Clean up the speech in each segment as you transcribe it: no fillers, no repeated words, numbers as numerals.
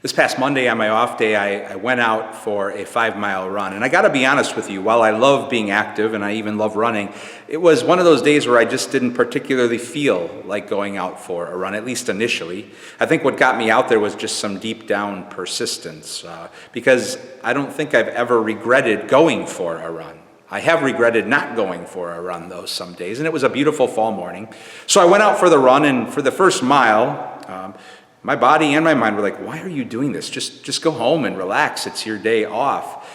This past Monday on my off day, I went out for a 5-mile run. And I got to be honest with you, while I love being active and I even love running, it was one of those days where I just didn't particularly feel like going out for a run, at least initially. I think what got me out there was just some deep down persistence, because I don't think I've ever regretted going for a run. I have regretted not going for a run, though, some days, and it was a beautiful fall morning. So I went out for the run, and for the first mile, my body and my mind were like, why are you doing this? Just go home and relax. It's your day off.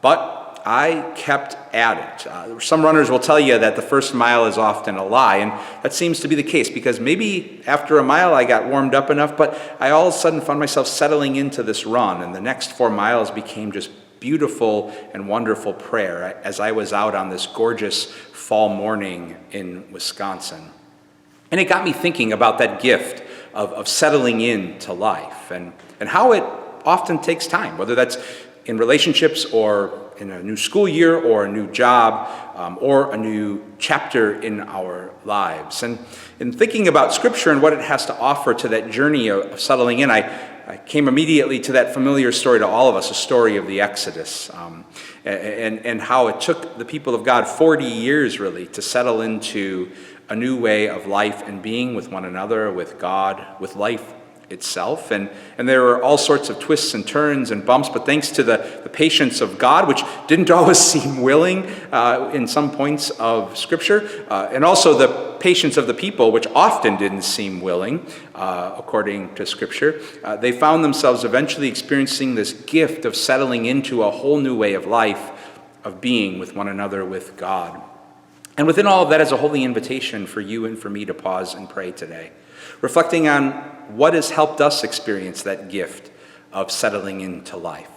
But I kept at it. Some runners will tell you that the first mile is often a lie, and that seems to be the case, because maybe after a mile I got warmed up enough, but I all of a sudden found myself settling into this run, and the next 4 miles became just beautiful and wonderful prayer as I was out on this gorgeous fall morning in Wisconsin. And it got me thinking about that gift of settling into life and how it often takes time, whether that's in relationships or in a new school year or a new job or a new chapter in our lives. And in thinking about Scripture and what it has to offer to that journey of settling in, I came immediately to that familiar story to all of us, a story of the Exodus, and how it took the people of God 40 years really to settle into a new way of life and being with one another, with God, with life itself. And there were all sorts of twists and turns and bumps, but thanks to the patience of God, which didn't always seem willing in some points of Scripture, and also the patience of the people, which often didn't seem willing, according to Scripture, they found themselves eventually experiencing this gift of settling into a whole new way of life, of being with one another, with God. And within all of that is a holy invitation for you and for me to pause and pray today, reflecting on what has helped us experience that gift of settling into life.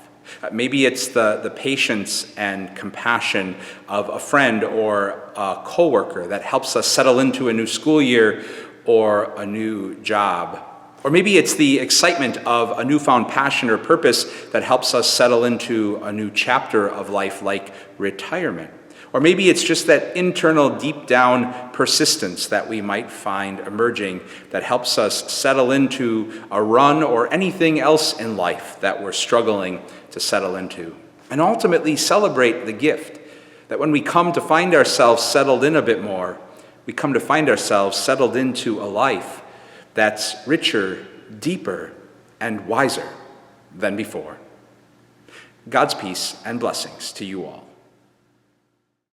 Maybe it's the patience and compassion of a friend or a coworker that helps us settle into a new school year or a new job. Or maybe it's the excitement of a newfound passion or purpose that helps us settle into a new chapter of life, like retirement. Or maybe it's just that internal, deep down persistence that we might find emerging that helps us settle into a run or anything else in life that we're struggling to settle into. And ultimately celebrate the gift that when we come to find ourselves settled in a bit more, we come to find ourselves settled into a life that's richer, deeper, and wiser than before. God's peace and blessings to you all.